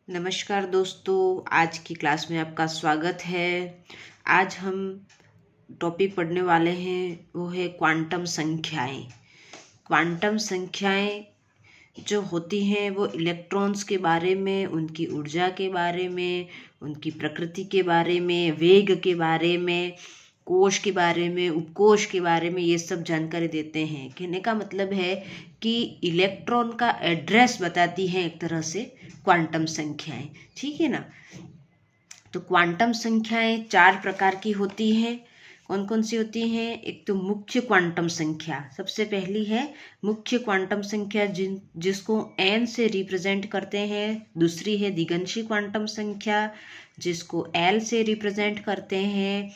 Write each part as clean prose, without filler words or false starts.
नमस्कार दोस्तों, आज की क्लास में आपका स्वागत है। आज हम टॉपिक पढ़ने वाले हैं, वो है क्वांटम संख्याएं। क्वांटम संख्याएं जो होती हैं वो इलेक्ट्रॉन्स के बारे में, उनकी ऊर्जा के बारे में, उनकी प्रकृति के बारे में, वेग के बारे में, कोश के बारे में, उपकोश के बारे में, ये सब जानकारी देते हैं। कहने का मतलब है कि इलेक्ट्रॉन का एड्रेस बताती हैं एक तरह से क्वांटम संख्याएं। ठीक है ना। तो क्वांटम संख्याएं 4 प्रकार की होती हैं। कौन कौन सी होती हैं? एक तो मुख्य क्वांटम संख्या, सबसे पहली है मुख्य क्वांटम संख्या जिसको n से रिप्रेजेंट करते हैं। दूसरी है दिगंशी क्वांटम संख्या जिसको l से रिप्रेजेंट करते हैं।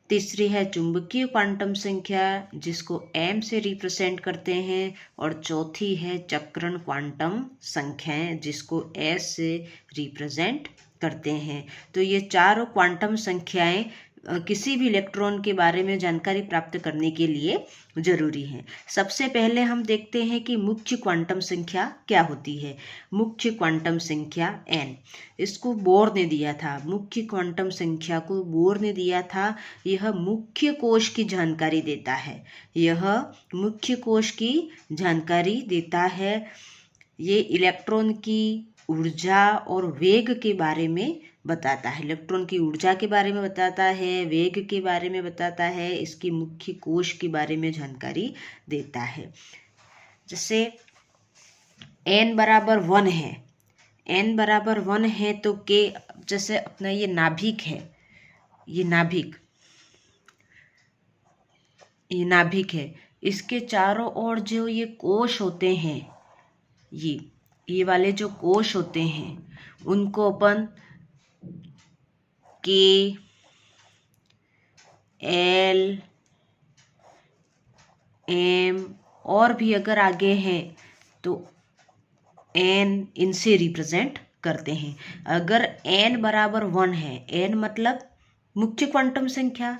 तीसरी है चुंबकीय क्वांटम संख्या जिसको m से रिप्रेजेंट करते हैं। और चौथी है चक्रण क्वांटम संख्याएं जिसको s से रिप्रेजेंट करते हैं। तो ये चारों क्वांटम संख्याएं किसी भी इलेक्ट्रॉन के बारे में जानकारी प्राप्त करने के लिए जरूरी है। सबसे पहले हम देखते हैं कि मुख्य क्वांटम संख्या क्या होती है। मुख्य क्वांटम संख्या n, इसको बोर ने दिया था। मुख्य क्वांटम संख्या को बोर ने दिया था। यह मुख्य कोश की जानकारी देता है। यह मुख्य कोश की जानकारी देता है। ये इलेक्ट्रॉन की ऊर्जा और वेग के बारे में बताता है। इलेक्ट्रॉन की ऊर्जा के बारे में बताता है, वेग के बारे में बताता है, इसकी मुख्य कोश के बारे में जानकारी देता है। जैसे n बराबर 1 है, n बराबर 1 है तो के, जैसे अपना ये नाभिक है, ये नाभिक है, इसके चारों ओर जो ये कोश होते हैं, ये वाले जो कोश होते हैं उनको अपन के, एल, एम और भी अगर आगे हैं तो एन, इनसे रिप्रेजेंट करते हैं। अगर एन बराबर 1 है, एन मतलब मुख्य क्वांटम संख्या,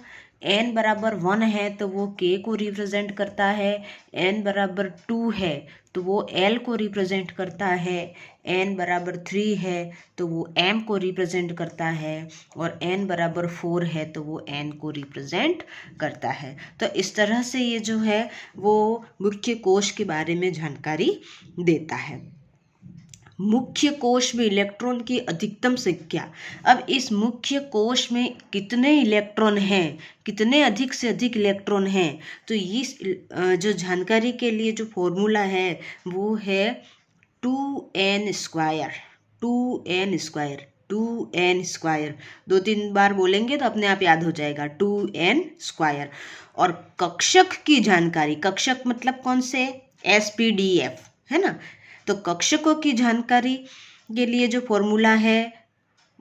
n बराबर 1 है तो वो k को रिप्रेजेंट करता है। n बराबर 2 है तो वो l को रिप्रेजेंट करता है। n बराबर 3 है तो वो m को रिप्रेजेंट करता है। और n बराबर 4 है तो वो n को रिप्रेजेंट करता है। तो इस तरह से ये जो है वो मुख्य कोश के बारे में जानकारी देता है। मुख्य कोश में इलेक्ट्रॉन की अधिकतम संख्या। अब इस मुख्य कोश में कितने इलेक्ट्रॉन हैं, कितने अधिक से अधिक इलेक्ट्रॉन हैं, तो इस जो जानकारी के लिए जो फॉर्मूला है वो है 2n square. 2n square, 2n square 2-3 बार बोलेंगे तो अपने आप याद हो जाएगा, 2n स्क्वायर। और कक्षक की जानकारी, कक्षक मतलब कौन से? SPDF है ना। तो कक्षकों की जानकारी के लिए जो फॉर्मूला है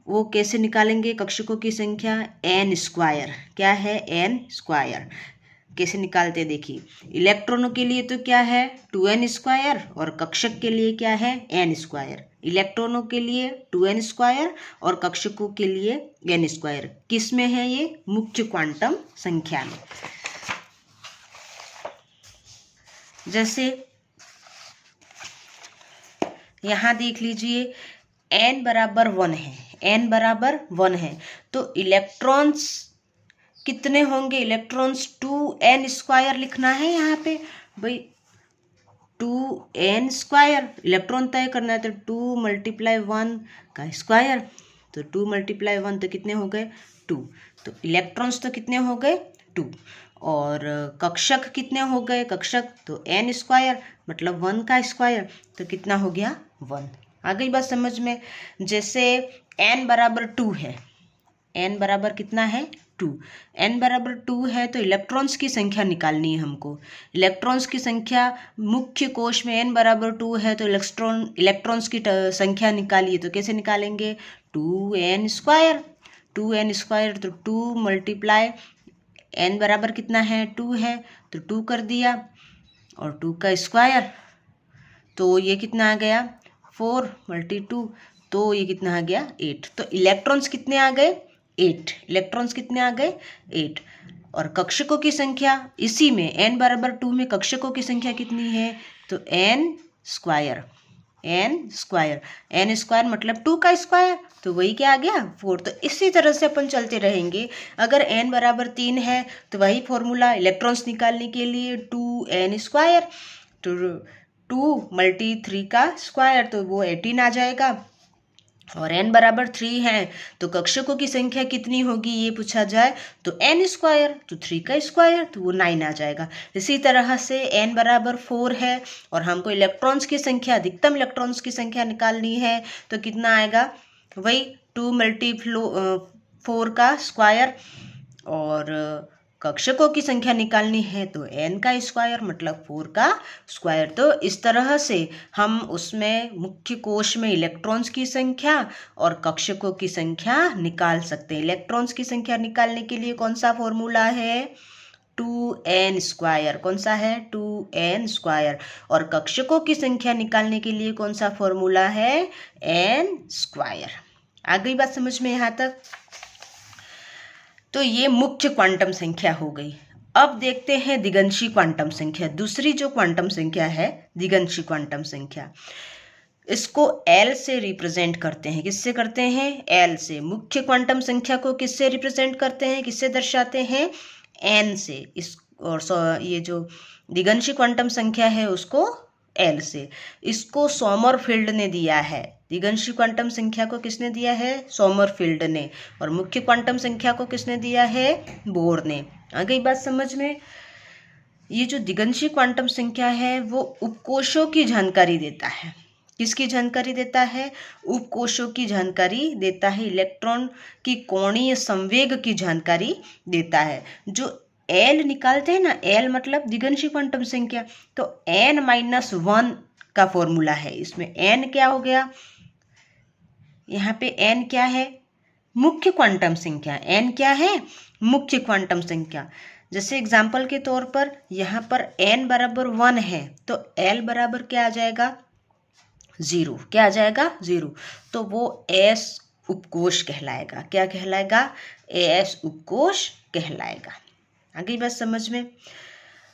वो कैसे निकालेंगे? कक्षकों की संख्या n स्क्वायर। क्या है? n square. कैसे निकालते देखिए। इलेक्ट्रॉनों के लिए तो क्या है? 2n square. और कक्षक के लिए क्या है? n square. इलेक्ट्रॉनों के लिए 2n स्क्वायर और कक्षकों के लिए n स्क्वायर। किस में है ये? मुख्य क्वांटम संख्या में। जैसे यहाँ देख लीजिए, n बराबर 1 है, n बराबर 1 है तो इलेक्ट्रॉन्स कितने होंगे? इलेक्ट्रॉन्स 2n स्क्वायर लिखना है यहाँ पे भाई, 2n स्क्वायर। इलेक्ट्रॉन तय करना है तो 2 × 1 का स्क्वायर। तो 2 × 1 तो कितने हो गए? 2। तो इलेक्ट्रॉन्स तो कितने हो गए? 2। और कक्षक कितने हो गए? कक्षक तो n स्क्वायर मतलब 1 का स्क्वायर। तो कितना हो गया? 1। आ गई बात समझ में। जैसे n बराबर 2 है, n बराबर कितना है? 2। n बराबर 2 है तो इलेक्ट्रॉन्स की संख्या निकालनी है हमको। इलेक्ट्रॉन्स की संख्या मुख्य कोश में n बराबर 2 है तो इलेक्ट्रॉन्स की संख्या निकालिए। तो कैसे निकालेंगे? 2n square. 2n स्क्वायर तो 2 × n बराबर कितना है? 2 है तो 2 कर दिया और 2 का स्क्वायर तो ये कितना आ गया? 4 × 2 तो ये कितना आ गया? 8। तो इलेक्ट्रॉन्स कितने आ गए? 8। इलेक्ट्रॉन्स कितने आ गए? 8। और कक्षकों की संख्या इसी में n बराबर 2 में कक्षकों की संख्या कितनी है? तो n square. N square, n square मतलब 2 का स्क्वायर, तो वही क्या आ गया 4। तो इसी तरह से अपन चलते रहेंगे। अगर n बराबर 3 है तो वही फॉर्मूला इलेक्ट्रॉन्स निकालने के लिए 2n स्क्वायर, तो 2 मल्टी 3 का स्क्वायर तो वो 18 आ जाएगा। और n बराबर 3 है तो कक्षकों की संख्या कितनी होगी ये पूछा जाए तो n स्क्वायर, तो 3 का स्क्वायर तो वो 9 आ जाएगा। इसी तरह से n बराबर 4 है और हमको इलेक्ट्रॉन्स की संख्या, अधिकतम इलेक्ट्रॉन्स की संख्या निकालनी है तो कितना आएगा, वही 2 मल्टी 4 का स्क्वायर, और कक्षकों की संख्या निकालनी है तो n का स्क्वायर मतलब 4 का स्क्वायर। तो इस तरह से हम उसमें मुख्य कोश में इलेक्ट्रॉन्स की संख्या और कक्षकों की संख्या निकाल सकते हैं। इलेक्ट्रॉन्स की संख्या निकालने के लिए कौन सा फॉर्मूला है, 2n स्क्वायर, कौन सा है 2n स्क्वायर। और कक्षकों की संख्या निकालने के लिए कौन सा फॉर्मूला है, n स्क्वायर। आ गई बात समझ में यहाँ तक। तो ये मुख्य क्वांटम संख्या हो गई। अब देखते हैं दिगंशी क्वांटम संख्या। दूसरी जो क्वांटम संख्या है दिगंशी क्वांटम संख्या, इसको L से रिप्रेजेंट करते हैं। किससे करते हैं, L से। मुख्य क्वांटम संख्या को किससे रिप्रेजेंट करते हैं, किससे दर्शाते हैं, N से। इस और ये जो दिगंशी क्वांटम संख्या है उसको L से। इसको सोमरफील्ड ने दिया है। दिगंशी क्वांटम संख्या को किसने दिया है, सोमरफील्ड ने। और मुख्य क्वांटम संख्या को किसने दिया है, बोर ने। आ गई बात समझ में। ये जो दिगंशी क्वांटम संख्या है वो उपकोशों की जानकारी देता है। किसकी जानकारी देता है, उपकोशों की जानकारी देता है। इलेक्ट्रॉन की कोणीय संवेग की जानकारी देता है। जो L निकालते हैं ना, L मतलब दिगंशी क्वांटम संख्या, तो n-1 का फॉर्मूला है। इसमें n क्या हो गया, यहाँ पे n क्या है, मुख्य क्वांटम संख्या। n क्या है, मुख्य क्वांटम संख्या। जैसे एग्जाम्पल के तौर पर यहाँ पर n बराबर 1 है तो L बराबर क्या आ जाएगा, 0। क्या आ जाएगा, 0। तो वो S उपकोश कहलाएगा। क्या कहलाएगा, S उपकोश कहलाएगा। आगे बात समझ में।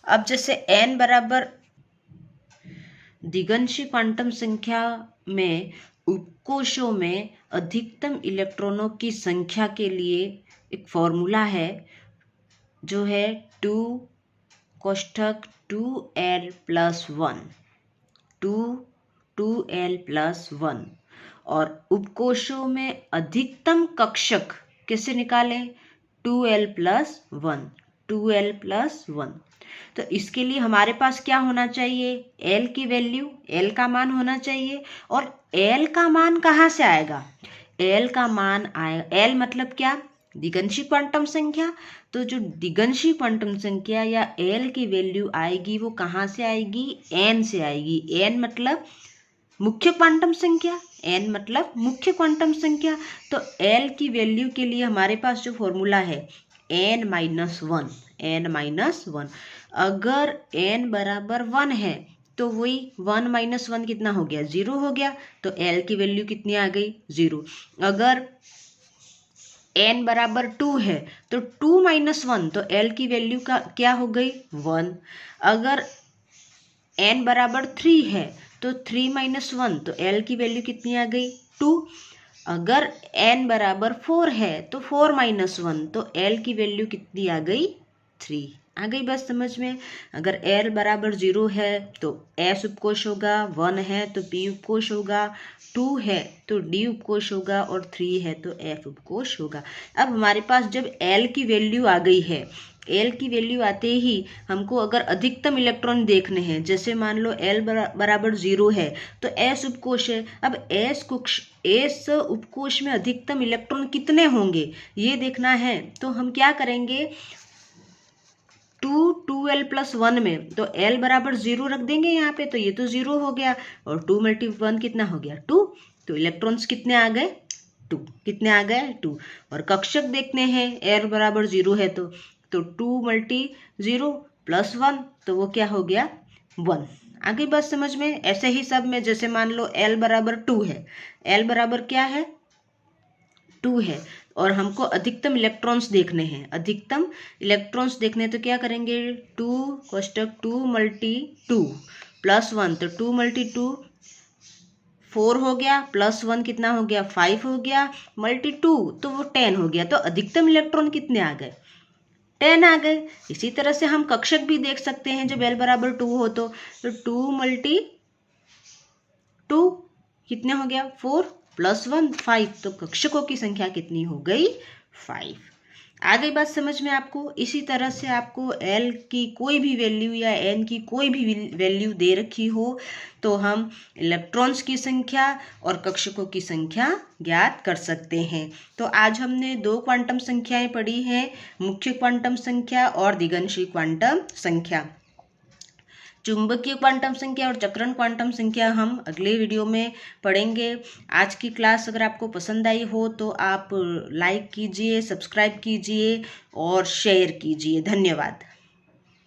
अब जैसे n बराबर, दिगंशी क्वांटम संख्या में उपकोशों में अधिकतम इलेक्ट्रॉनों की संख्या के लिए एक फॉर्मूला है जो है 2 कोष्ठक 2l + 1, 2l + 1। और उपकोशों में अधिकतम कक्षक कैसे निकालें, 2l + 1, 2l + 1। तो इसके लिए हमारे पास क्या होना चाहिए, L की वैल्यू, L का मान होना चाहिए। और L का मान कहाँ से आएगा, L का मान आएगा, L मतलब क्या, दिगंशी क्वांटम संख्या। तो जो दिगंशी क्वांटम संख्या या L की वैल्यू आएगी वो कहाँ से आएगी, N से आएगी। N मतलब मुख्य क्वांटम संख्या, n मतलब मुख्य क्वांटम संख्या। तो L की वैल्यू के लिए हमारे पास जो फॉर्मूला है n-1, n-1। अगर n बराबर 1 है तो वही 1 - 1 कितना हो गया, 0 हो गया। तो L की वैल्यू कितनी आ गई, 0। अगर n बराबर 2 है तो 2 - 1, तो L की वैल्यू का क्या हो गई, 1। अगर n बराबर 3 है तो 3 - 1, तो L की वैल्यू कितनी आ गई, 2। अगर n बराबर 4 है तो 4 - 1, तो L की वैल्यू कितनी आ गई, 3। आ गई बात समझ में। अगर L बराबर 0 है तो S उपकोश होगा, 1 है तो P उपकोश होगा, 2 है तो D उपकोश होगा और 3 है तो F उपकोश होगा। अब हमारे पास जब L की वैल्यू आ गई है, L की वैल्यू आते ही हमको अगर अधिकतम इलेक्ट्रॉन देखने हैं, जैसे मान लो L बराबर 0 है तो S उपकोश है। अब S उपकोश में अधिकतम इलेक्ट्रॉन कितने होंगे ये देखना है, तो हम क्या करेंगे, 2l + 1 में तो L बराबर 0 रख देंगे यहाँ पे, तो ये तो 0 हो गया। और 2 × 1 कितना हो गया, 2। तो इलेक्ट्रॉन्स कितने आ गए, 2। कितने आ गए, 2। और कक्षक देखते हैं, L बराबर 0 है तो 2 × 0 + 1, तो वो क्या हो गया, 1। आगे बात समझ में। ऐसे ही सब में, जैसे मान लो L बराबर 2 है, L बराबर क्या है, 2 है और हमको अधिकतम इलेक्ट्रॉन्स देखने हैं। अधिकतम इलेक्ट्रॉन्स देखने तो क्या करेंगे, 2 कोष्ठक 2 × 2 + 1, तो 2 × 2 4 हो गया, +1 कितना हो गया, 5 हो गया, ×2 तो वो 10 हो गया। तो अधिकतम इलेक्ट्रॉन कितने आ गए, 10 आ गए। इसी तरह से हम कक्षक भी देख सकते हैं जब l बराबर 2 हो तो 2 × 2 कितने हो गया, 4 +1 5। तो कक्षकों की संख्या कितनी हो गई, 5। आ गई बात समझ में आपको। इसी तरह से आपको l की कोई भी वैल्यू या n की कोई भी वैल्यू दे रखी हो तो हम इलेक्ट्रॉन्स की संख्या और कक्षकों की संख्या ज्ञात कर सकते हैं। तो आज हमने 2 क्वांटम संख्याएं पढ़ी हैं, मुख्य क्वांटम संख्या और दिगंशी क्वांटम संख्या। चुंबकीय क्वांटम संख्या और चक्रण क्वांटम संख्या हम अगले वीडियो में पढ़ेंगे। आज की क्लास अगर आपको पसंद आई हो तो आप लाइक कीजिए, सब्सक्राइब कीजिए और शेयर कीजिए। धन्यवाद।